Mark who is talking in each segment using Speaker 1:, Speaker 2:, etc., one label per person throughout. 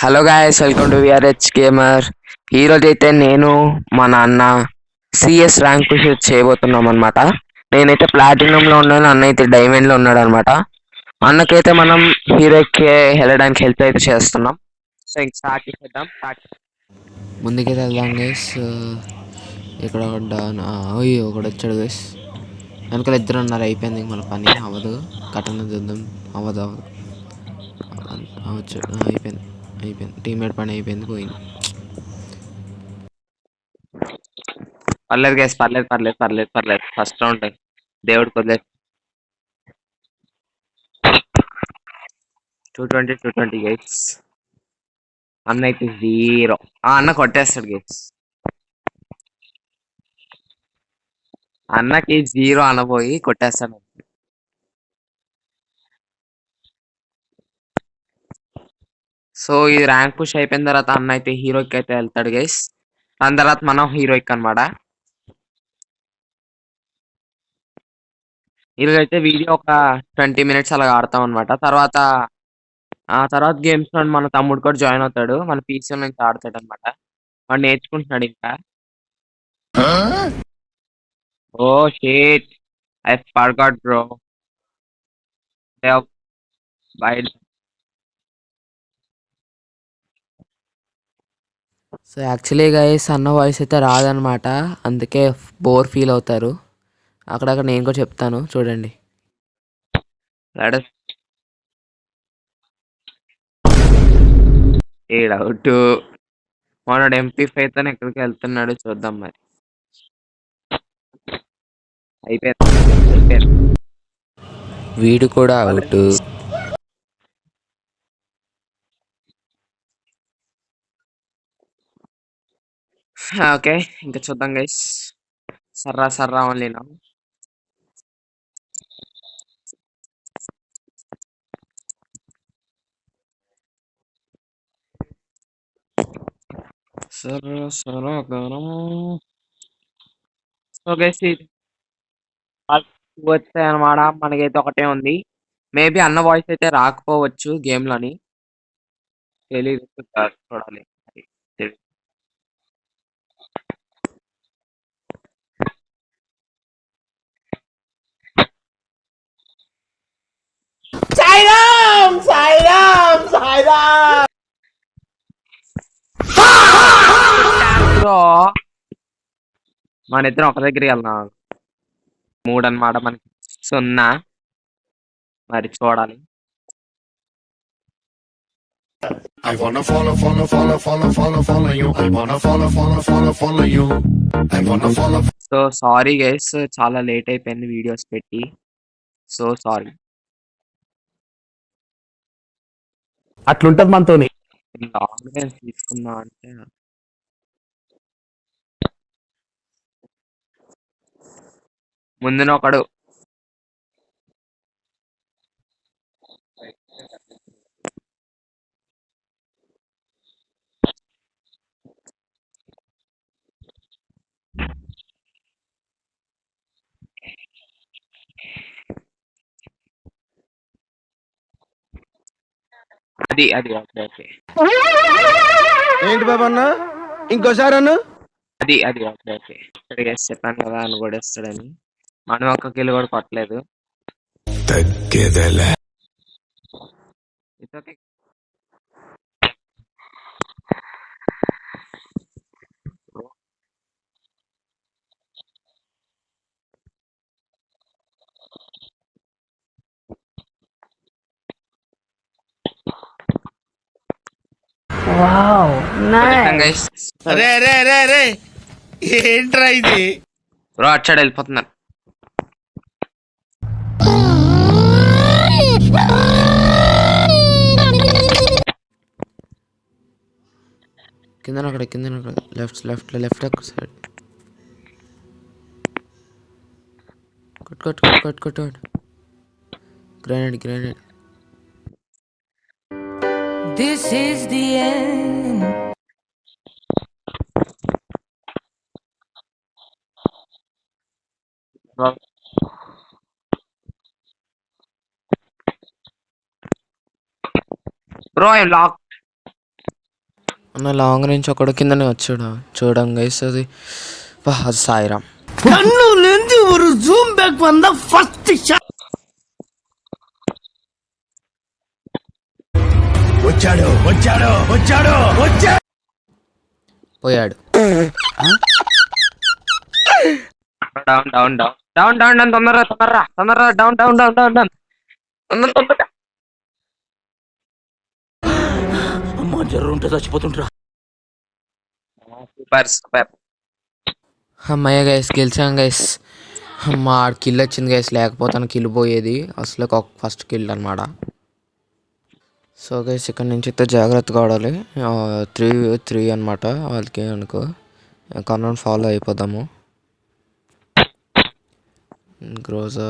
Speaker 1: Hello guys, welcome to VRH gamer. ఈరోజు అయితే నేను మా నాన్న సిఎస్ ర్యాంక్ పుష్ చేయబోతున్నాం అనమాట. నేనైతే ప్లాటినంలో ఉన్నాను, అన్న అయితే డైమండ్లో ఉన్నాడు అనమాట. అన్నకైతే మనం హీరోకి వెళ్ళడానికి హెల్ప్ అయితే చేస్తున్నాం. సో ఇంక స్టార్ట్ చేద్దాం.
Speaker 2: ముందుకైతే వెళ్దాం గైస్. ఇక్కడ అయ్యో ఒకడు వచ్చాడు గైస్. వెనకాల ఇద్దరు ఉన్నారు. అయిపోయింది మన పని. అవ్వదు, కటన్ చూద్దాం. అవ్వదు వచ్చాడు. అయిపోయింది టీమ్మేట్ పని అయిపోయింది, పోయింది.
Speaker 1: పర్లేదు గైస్, పర్లేదు. ఫస్ట్ రౌండ్ దేవుడు కొద్దిలేదు. 220 గైస్. అన్న అయితే 0. అన్న కొట్టేస్తాడు గైస్. అన్నకి 0 అనబోయి కొట్టేస్తాడు. సో ఈ ర్యాంక్ పుష్ అయిపోయిన తర్వాత అన్న అయితే హీరోకి అయితే వెళ్తాడు గైస్. దాని తర్వాత మనం హీరోయిక్ అనమాట. ఈరోజు అయితే వీడియో ఒక 20 minutes అలా ఆడతాం అనమాట. తర్వాత గేమ్స్ లో మన తమ్ముడు కూడా జాయిన్ అవుతాడు. మన పీసీ నుంచి ఆడతాడు అనమాట. వాడు నేర్చుకుంటున్నాడు ఇంకా. Oh shit, I forgot bro. Bye.
Speaker 2: So actually guys అన్న వాయిస్ అయితే రాదనమాట, అందుకే బోర్ ఫీల్ అవుతారు. అక్కడక్కడ నేను కూడా చెప్తాను, చూడండి.
Speaker 1: డౌట్ మనోడు MP5 తో ఎక్కడికి వెళ్తున్నాడు చూద్దాం మరి. అయిపోయింది.
Speaker 2: వీడు కూడా అవుట్.
Speaker 1: ఓకే, ఇంకా చూద్దాం గైస్. సర్రా ఓన్లీ నా. సర్రా గరం. సో గైస్ వచ్చాయి అనమాట. మనకైతే ఒకటే ఉంది. మేబీ అన్న వాయిస్ అయితే రాకపోవచ్చు గేమ్ లోని, తెలీదు. చూడాలి. మన ఇద్దరం ఒక దగ్గరికి వెళ్దాం. 3 అనమాట మనకి, 0. మరి చూడాలి.
Speaker 3: I wanna follow you. I wanna follow you. I wanna follow.
Speaker 1: So sorry guys, చాలా లేట్ అయిపోయింది వీడియోస్ పెట్టి. So sorry.
Speaker 4: అట్లుంటది మనతోని.
Speaker 1: లాంగ్ టైం తీసుకుందాం అంటే ముందున ఒకడు. అది ఓకే.
Speaker 4: ఏంటి బాబు అన్న, ఇంకోసారి అన్న.
Speaker 1: అది ఓకే. చెప్పాను కదా అని కూడా ఇస్తాడని. మనం ఒక్క కిలో కూడా కొట్టలేదు. It's okay.
Speaker 5: Wow, nice.
Speaker 1: Guys
Speaker 4: రే ఏంట్రా ఇది?
Speaker 1: బ్రో అచ్చాడు, వెళ్ళిపోతున్నారు.
Speaker 2: కింద లెఫ్ట్ ఒక సైడ్. కొట్టు. గ్రానైడ్. This is the end.
Speaker 1: Bro, I'm locked.
Speaker 2: అన్న లాంగ్ రేంజ్ ఒకడు కిందనే వచ్చాడు చూడం గైస్. అది అది సాయిరామ్. పోయాడు.
Speaker 1: Down down down down down down తొందరగా తొందరగా తొందరగా down down down down down తొందర తొందరగా. Super super.
Speaker 2: అమ్మయ్య గైస్ గెలిచాం గైస్. అమ్మ కిల్ వచ్చింది గైస్, లేకపోతే కిల్ పోయేది అసలు. ఫస్ట్ కిల్ అనమాట. సో గైస్ ఇక్కడ నుంచి అయితే జాగ్రత్తగా ఆడాలి. 3 అనమాట వాళ్ళకి అనుకో. కర్నూలు ఫాలో అయిపోదాము. గ్రోజా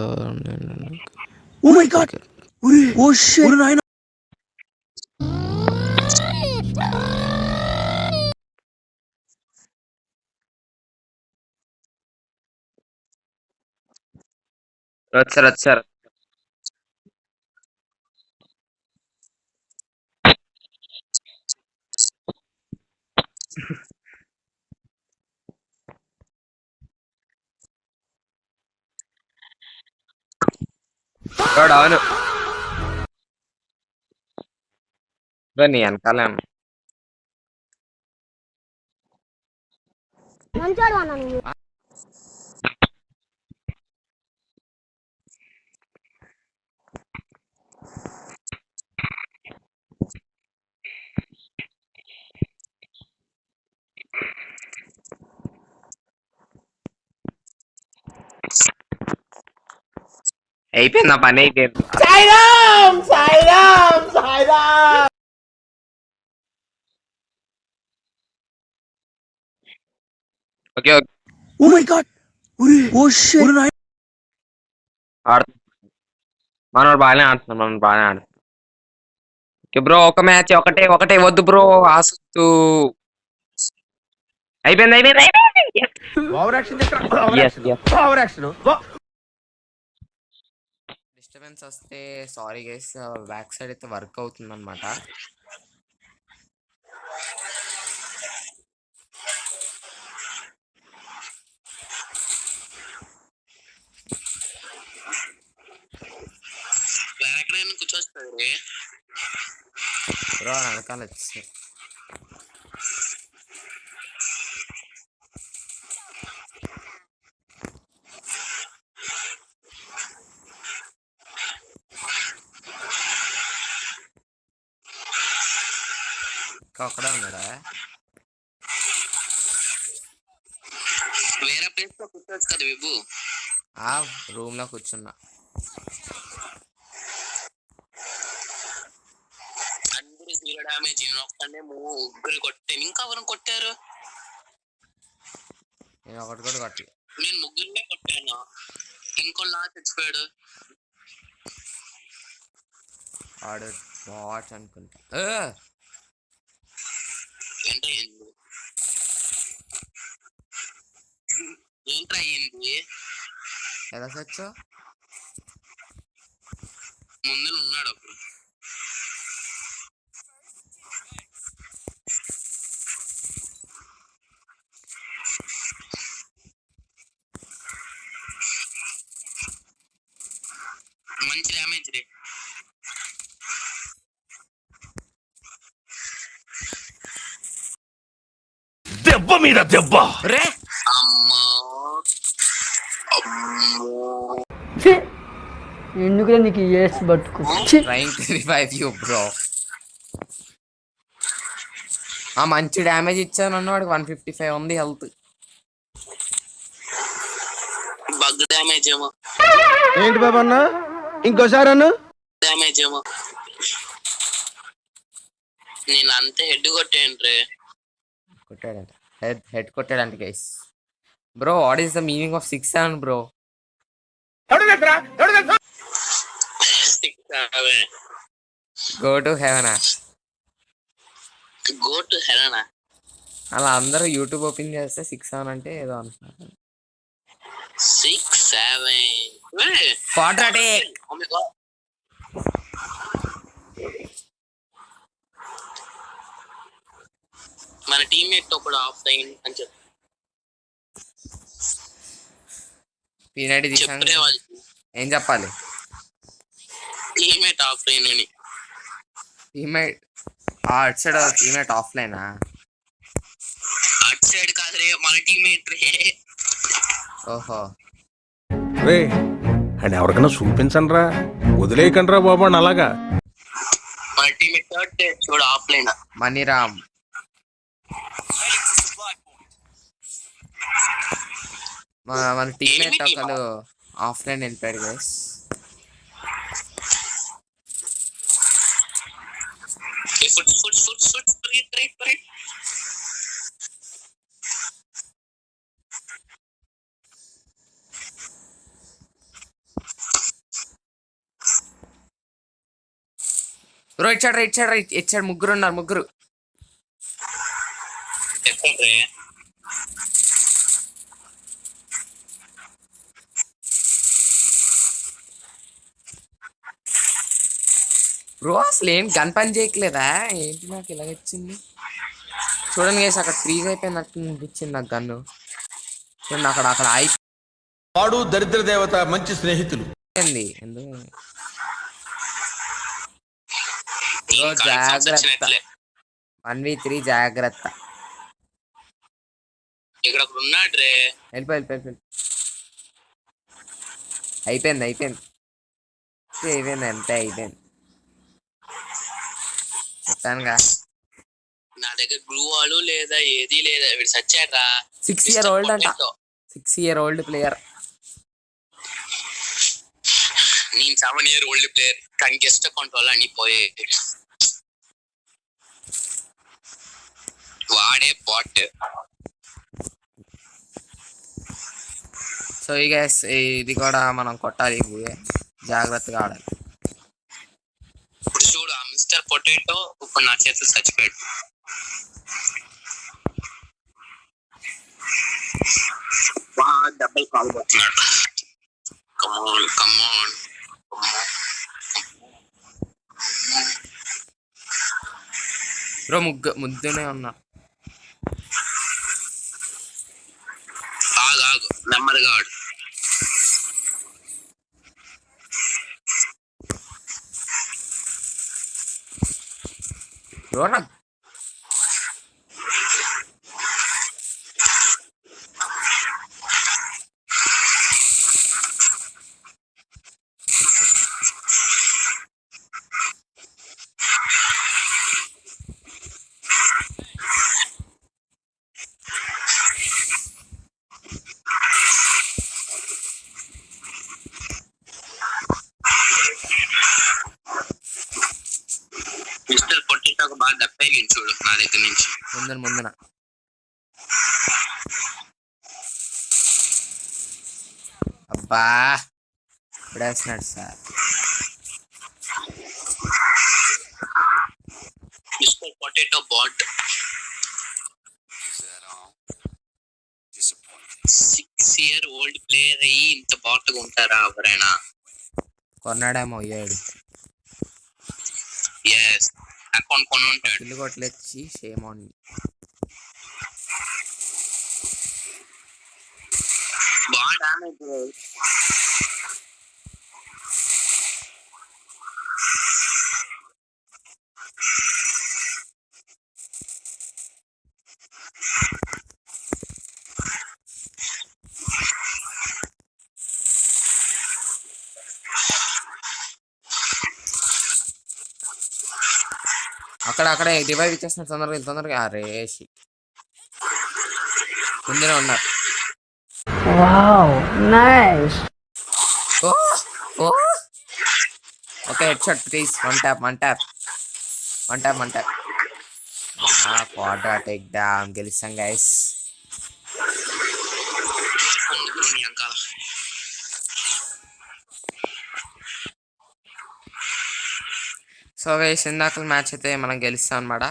Speaker 1: వచ్చారు వచ్చారు. డౌన్ నీ వెనకాలే అన్న. అయిపోయింది నా పని అయిపోయింది. ఓకే ఓకే మనోడు బాగానే ఆడుతున్నాడు. మనం బాగానే ఆడుతున్నాం. ఓకే బ్రో ఒక మ్యాచ్ ఒకటే ఒకటే వద్దు బ్రో ఆసక్తు. అయిపోయింది అయిపోయింది అయిపోయింది.
Speaker 2: డిస్టర్బెన్స్ వస్తే సారీ గైస్. బ్యాక్ సైడ్ అయితే వర్క్ అవుతుంది అనమాట. బ్రో వెనకాల వచ్చి ఒక్కడే ఉన్నాడా?
Speaker 6: వేరే ప్లేస్ లో కూర్చోవచ్చు కదా విభు.
Speaker 2: ఆ రూమ్ లో కూర్చున్నా.
Speaker 6: అందరూ 0 డామేజ్. ఒక్కడే ముగ్గురు కొట్టాను. ఇంకా ఎవరు కొట్టారు?
Speaker 2: నేను ఒకటి కూడా కొట్టి.
Speaker 6: నేను ముగ్గురినే కొట్టాను. ఇంకో లా చచ్చిపోయాడు.
Speaker 2: ఆడు వాచ్ అనుకుంటా.
Speaker 6: ఏంట్రా అయ్యింది?
Speaker 2: ఎలా సచ్చో
Speaker 6: ముందు ఉన్నాడు అప్పుడు. మంచి డ్యామేజ్ రే.
Speaker 4: దెబ్బ మీద దెబ్బ
Speaker 2: రే.
Speaker 6: అమ్మా
Speaker 5: ఎందుకులే నీకు ఏస్ బతుకు.
Speaker 2: Trying to revive you bro. ఆ మంచి డ్యామేజ్ ఇచ్చాను అన్న. వాడికి 155 ఉంది హెల్త్.
Speaker 6: బగ్ డ్యామేజ్ ఏమో.
Speaker 4: ఏంటి బాబా అన్న ఇంకోసారి అన్న
Speaker 6: డ్యామేజ్ ఏమో. నేను అంతే హెడ్ కొట్టేయండి రే.
Speaker 2: కొట్టాడంట. హెడ్ కొట్టాడంట guys. Bro what is the meaning of 6-7 bro? Go to హెవెనా?
Speaker 6: గో టు హెవెనా?
Speaker 2: అలా అందరూ యూట్యూబ్ ఓపెన్ చేస్తే 6-7 అంటే ఏదో అంటున్నారు.
Speaker 6: 6-7
Speaker 2: క్వాడ్రాటిక్.
Speaker 6: మన టీమ్మేట్ తో కూడా ఆఫ్ లైన్ అని చెప్పి
Speaker 2: పీనైట్ తీసాను
Speaker 6: చెప్పురే వాళ్ళకి
Speaker 2: ఏం చెప్పాలి
Speaker 6: టీమ్మేట్ ఆఫ్ లైన్ అని.
Speaker 2: టీమేట్ అటు సైడ్ టీమేట్ ఆఫ్లైనా
Speaker 6: అటు సైడ్ కాదురే మన టీమ్మేట్ రే.
Speaker 2: ఓహో
Speaker 4: రే అండ్ ఎవరికైనా చూపించండి రా, వదిలేయకండి రా బాబు అని అలాగా.
Speaker 6: మన టీమ్మేట్ థర్డ్ చూడు ఆఫ్ లైన్.
Speaker 2: మనీరామ్ మన టీమేట్ ఒకరు ఆఫ్లైన్ వెళ్ళిపోయాడు గైస్. బ్రో ఇచ్చాడు ముగ్గురు ఉన్నారు ముగ్గురు. బ్రో అసలు ఏం గన్ పని చేయట్లేదా ఏంటి నాకు ఇలా వచ్చింది చూడండి గైస్. అక్కడ ఫ్రీజ్ అయిపోయినట్టు అనిపించింది నాకు గన్ను. చూడండి అక్కడ అక్కడ
Speaker 4: వాడు దరిద్ర దేవత మంచి స్నేహితులు.
Speaker 2: అయిపోయింది ఎందుకు బ్రో జాగ్రత్త 1v3 జాగ్రత్త.
Speaker 6: ఇక్కడ ఉన్నాడు రే.
Speaker 2: వెళ్ళిపోయి అయిపోయింది అంతే అయిపోయింది చెప్తానుగా.
Speaker 6: నా దగ్గర గ్లూ వాడు లేదా ఏది లేదా వీడు సచ్చాడ్రా.
Speaker 2: 6 year old అంట 6 year old ప్లేయర్.
Speaker 6: నేను 7 year old ప్లేయర్ కానీ గెస్ట్ అకౌంట్ వల్ల అని పోయే వాడే బాట్.
Speaker 2: సో ఈ గైస్ ఇది కూడా మనం కొట్టాలి జాగ్రత్తగా ఆడాలి.
Speaker 6: ఇప్పుడు చూడు ఆ మిస్టర్ పొటాటో ఇప్పుడు నా చేతులు చచ్చిపోయాడు. డబ్బులు కాల్ పోతున్నాడు. కమాన్
Speaker 2: బ్రో ముద్దునే ఉన్నా.
Speaker 6: ఆగు నెమ్మదిగా ఆడు.
Speaker 2: బ్రో నాకు
Speaker 6: మిస్టర్ పొటాటోకి బాగా దప్పేగింది చూడు నా దగ్గర నుంచి.
Speaker 2: ముందున అబ్బా ఇప్పుడేస్తున్నాడు sir.
Speaker 6: Mr potato bot 6 year old player అయ్యి ఇంత బాట్గా ఉంటారా ఎవరైనా?
Speaker 2: కొన్నాడేమో అయ్యాడు
Speaker 6: ఎస్ అకౌంట్ కొని ఉంటాడు.
Speaker 2: ఇల్లు కొట్లెచ్చి షేమ్ ఆన్
Speaker 6: బాగా డామేజ్.
Speaker 2: అక్కడే డివైడ్ ఇచ్చేస్తున్నారు తొందరగా అరే ముందునే ఉన్నారు.
Speaker 5: Wow nice.
Speaker 2: Okay head shot please. One tap quadra take down. గెలిచాం గైస్. సో గైస్ ఇందాక మ్యాచ్ అయితే మనం గెలుస్తాం అన్నమాట.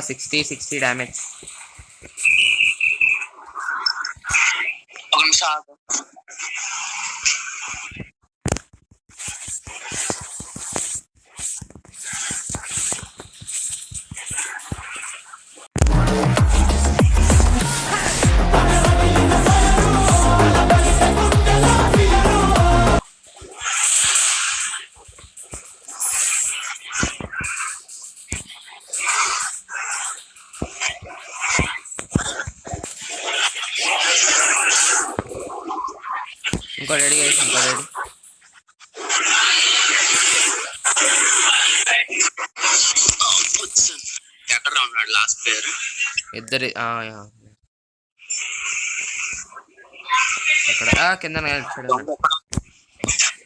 Speaker 2: 60 డ్యామేజ్.
Speaker 6: ఒక నిమిషం ఆగు.
Speaker 2: ఇంకో రెడీ గైస్, ఇంకో రెడీ.
Speaker 6: ఎక్కడ ఉన్నాడు లాస్ట్ ప్లేయర్?
Speaker 2: ఇద్దరి ఎక్కడ కింద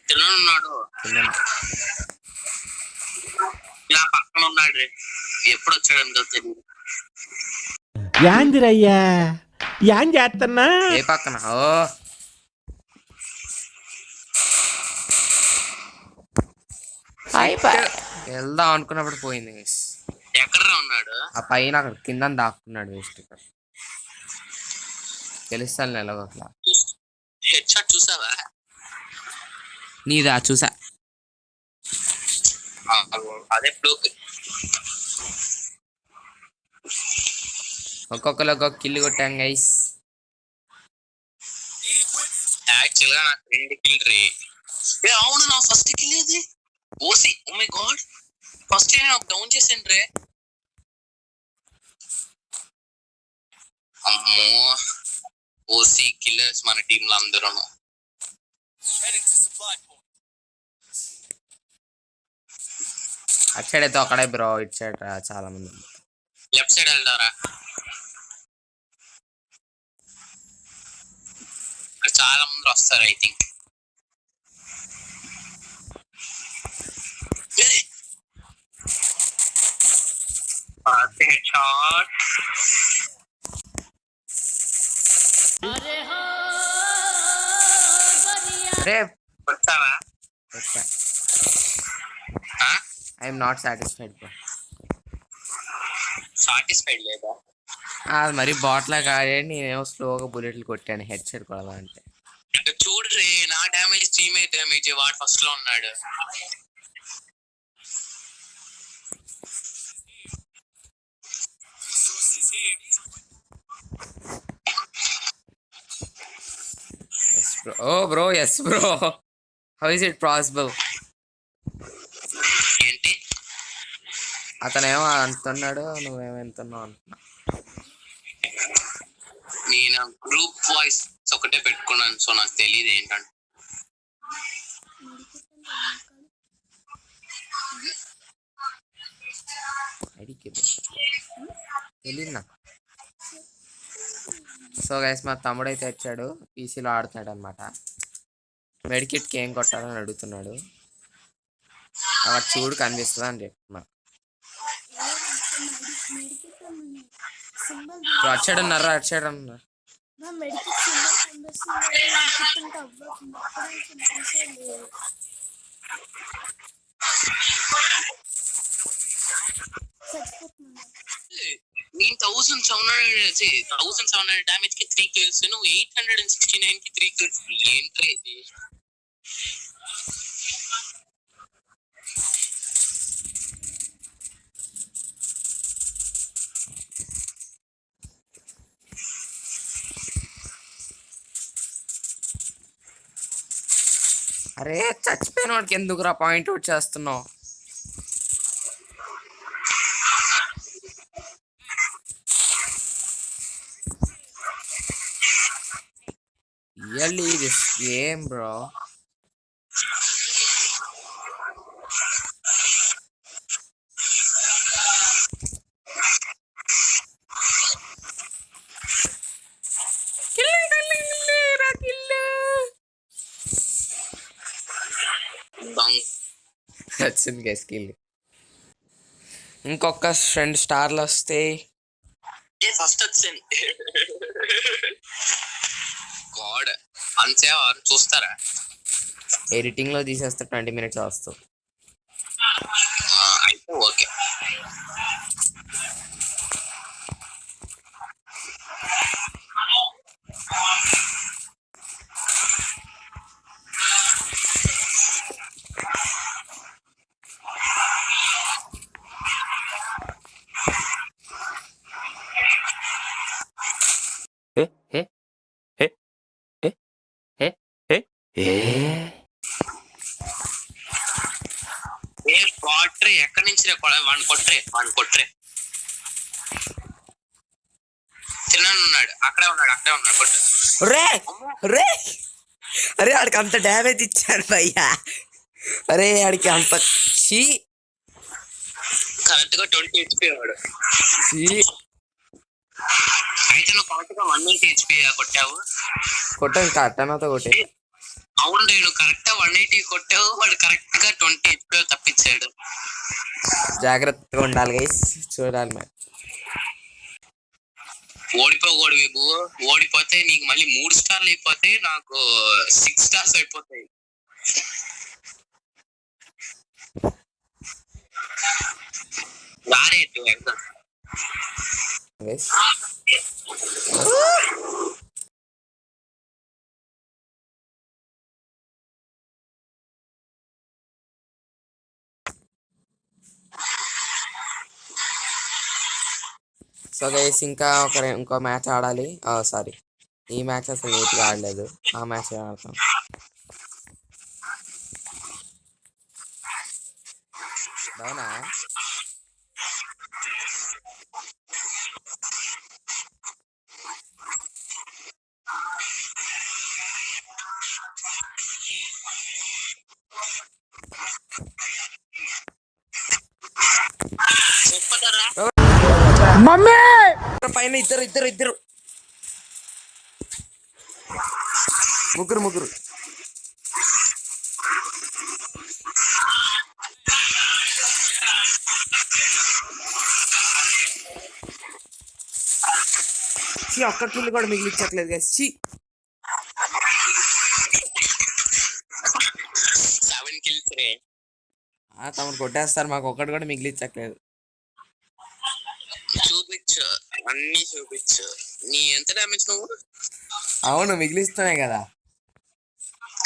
Speaker 6: తిన్నాడు
Speaker 2: కింద.
Speaker 6: ఇలా పక్కన ఉన్నాడు రే. ఎప్పుడు వచ్చాడో తెలియదు.
Speaker 7: యాందిరయ్యా యాన్ చేస్తున్నా
Speaker 2: ఏ పక్కన? ఓ వెళ్దాం అనుకున్నప్పుడు పోయింది గైస్.
Speaker 6: ఎక్కడ ఉన్నాడు?
Speaker 2: ఆ పైన అక్కడ కింద దాక్కున్నాడు వేస్ట్. ఇక్కడ తెలుస్తాను ఎలాగోట్లా.
Speaker 6: హెడ్ షాట్ చూసావా?
Speaker 2: నీదా? చూసా.
Speaker 6: అదే ఫ్లూక్.
Speaker 2: ఒక్కొక్కరు ఒక్కొక్క కిల్లు కొట్టాం గైస్.
Speaker 6: యాక్చువల్ గా నాకు 2 కిల్ రే. అవును, నా ఫస్ట్ కిల్ ఇది ఓసి. ఓ మై గాడ్, ఫస్ట్ నేను డౌన్ చేసాను రే. అమ్మో, ఓసి కిల్లర్స్ మన టీమ్ లో అందరూ.
Speaker 2: అటు సైడ్ అయితే ఒకడే బ్రో, ఇటు సైడ్ చాలా మంది.
Speaker 6: లెఫ్ట్ సైడ్ వెళ్తారా? చాలా మంది వస్తారు ఐ థింక్. Head shot.
Speaker 2: రే
Speaker 6: వచ్చావా?
Speaker 2: I'm not satisfied bro.
Speaker 6: Satisfied లేదా?
Speaker 2: అది మరి బాట్లా కాడే, నేనేమో స్లోగా బుల్లెట్లు కొట్టాను హెడ్ షాట్ కొడదా అంటే.
Speaker 6: చూడు రే, నా డ్యామేజ్ టీమేట్ డ్యామేజ్. వాడు ఫస్ట్ లో ఉన్నాడు.
Speaker 2: Yes bro. Oh bro, yes bro. How is it possible?
Speaker 6: ఏంటి?
Speaker 2: అతనేమో అంటున్నాడు, నువ్వేమో ఎంతున్నావు అంటున్నా.
Speaker 6: నేను గ్రూప్ వాయిస్ ఒకటే పెట్టుకున్నాను, సో నాకు తెలియదు ఏంటంటే.
Speaker 2: తెలియదు నాకు. సో గైస్, మా తమ్ముడు అయితే వచ్చాడు, పీసీలో ఆడుతున్నాడు అనమాట. మెడికిట్కి ఏం కొట్టాలని అడుగుతున్నాడు. అక్కడ చూడు కనిపిస్తుందా అని చెప్తున్నా. అటు సైడ్ ఉన్నారా? అటు సైడ్ ఉన్నారు.
Speaker 6: నేను 1700 డామేజ్ కి 3 కిల్స్, నువ్వు 869 కి 3 కిల్స్. ఏంట్రా ఇది?
Speaker 2: అరే చచ్చిపోయిన వాడికి ఎందుకురా పాయింట్ అవుట్ చేస్తున్నావు? Really this game bro. వచ్చింది గైస్ కిల్. ఇంకొక 2 స్టార్లు వస్తే
Speaker 6: ఫస్ట్ వచ్చింది. గాడ్, అన్సేవారు చూస్తారా?
Speaker 2: ఎడిటింగ్ లో తీసేస్తే 20 minutes వస్తావు.
Speaker 6: అయితే ఓకే. కొట్రే, ఎక్కడి నుంచి వాడిని కొట్రే. చిన్న ఉన్నాడు, అక్కడే ఉన్నాడు కొట్టు.
Speaker 2: రే రే అరే ఆడికి అంత డ్యామేజ్ ఇచ్చాడు భయ్యా. అరే ఆడికి అంత చీ
Speaker 6: కరెక్ట్ గా 20 హెచ్పి వాడు.
Speaker 2: చీ.
Speaker 6: అయితే నువ్వు కరెక్ట్ గా 180 హెచ్పి కొట్టావు.
Speaker 2: కొట్టాను కట్టనతో కొట్టే.
Speaker 6: అవును నువ్వు కరెక్ట్ గా 180 కొట్టావు, వాడు కరెక్ట్ గా 20 హెచ్పి తప్పించాడు.
Speaker 2: జాగ్రత్తగా ఉండాలి గైస్, చూడాలి మరి.
Speaker 6: ఓడిపోకూడదు విభు, ఓడిపోతే నీకు మళ్ళీ 3 స్టార్లు అయిపోతాయి, నాకు 6 స్టార్స్ అయిపోతాయి. రారేటు వెళ్దాం.
Speaker 2: గైస్ సో గైస్ ఇంకా ఇంకో మ్యాచ్ ఆడాలి. సారీ, ఈ మ్యాచ్ అసలు నీట్గా ఆడలేదు, ఆ మ్యాచ్ ఆడతాం. అవునా
Speaker 7: మమ్మీ
Speaker 2: పైన ఇద్దరు ముగ్గురు ఒక్క కిల్ కూడా మిగిలించట్లేదు గైస్.
Speaker 6: 7 kills రే.
Speaker 2: తమను కొట్టేస్తారు, మాకు ఒక్కటి కూడా మిగిలించట్లేదు.
Speaker 6: చూపించు, అన్ని చూపించు. నీ ఎంత డ్యామేజ్ నువ్వు?
Speaker 2: అవును మిగిలిస్తున్నాయి కదా.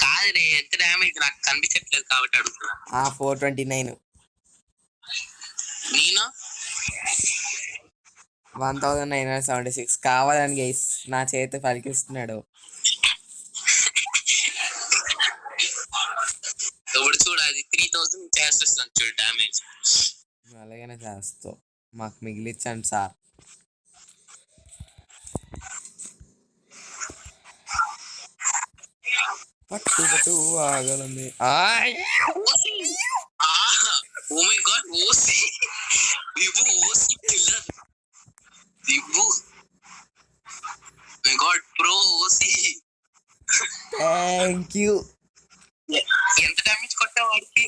Speaker 6: కాదు రే, ఎంత డ్యామేజ్ నాకు కనిపించట్లేదు కాబట్టి అడుగుతున్నా.
Speaker 2: 429.
Speaker 6: నేను
Speaker 2: 1976 కావాలని గైస్ నా చేతి పలికిస్తున్నాడు.
Speaker 6: ఇప్పుడు చూడు, అది 3000 చేస్తాను చూడు డ్యామేజ్.
Speaker 2: అలాగనే చేస్తావు, మాకు మిగిలించండి సార్. పట్టు ఆగలంది.
Speaker 6: ఓ మై గాడ్, ఓసి విభు, ఓసి killer Vibhu. My god, pro ఓసి.
Speaker 2: Thank you.
Speaker 6: ఎంత డ్యామేజ్ కొట్టావు వాడికి?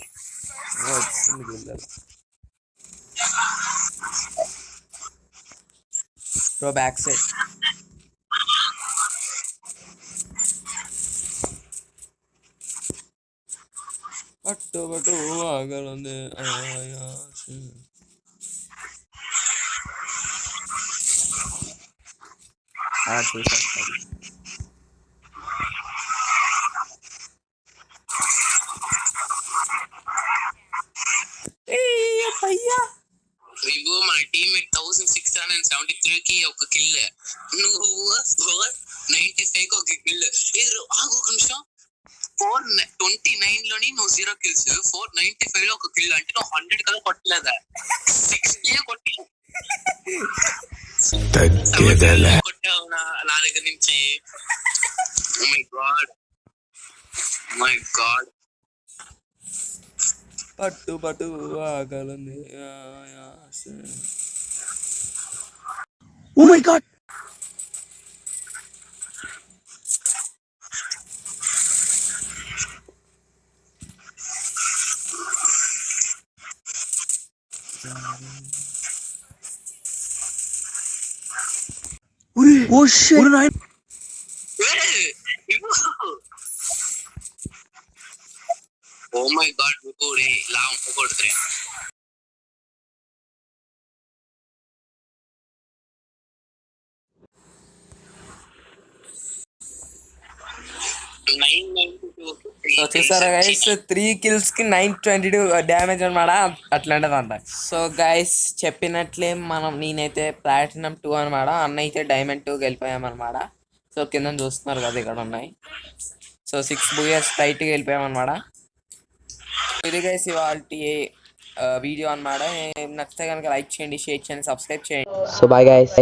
Speaker 2: Pro back side. పట్టు ఆగలంది. చూసాను.
Speaker 6: విభు మన టీమ్మేట్ 1673కి ఒక కిల్, నువ్వు 495 కి ఒక కిల్. ఆగు ఒక నిమిషం, 429 లోని నువ్వు 0 kills, 495 లో ఒక కిల్, అంటే నువ్వు 100 కదా కొట్టలేదా? 60 కొట్టి కొట్టావు నా దగ్గర నుంచి. My god, my god.
Speaker 2: పట్టు ఆగలంది.
Speaker 7: Oh my god oh shit
Speaker 6: oh my god Vibhu రే, ఇలా ఉండకూడదు రే.
Speaker 2: సో చూసారా గైస్, 3 kills కి 922 డ్యామేజ్ అనమాట. అట్లాంటిది అంట. సో గైస్ చెప్పినట్లే నేనైతే ప్లాటినం 2 అనమాట, అన్న అయితే డైమండ్ 2 గెలిపోయామన్నమాట. సో కింద చూస్తున్నారు కదా, ఇక్కడ ఉన్నాయి. సో 6 బూయర్స్ టైట్గా వెళ్ళిపోయామన్నమాట. ఇది గైస్ ఇవాళ వీడియో అనమాట. నచ్చితే కనుక లైక్ చేయండి, షేర్ చేయండి, సబ్స్క్రైబ్ చేయండి. So bye guys.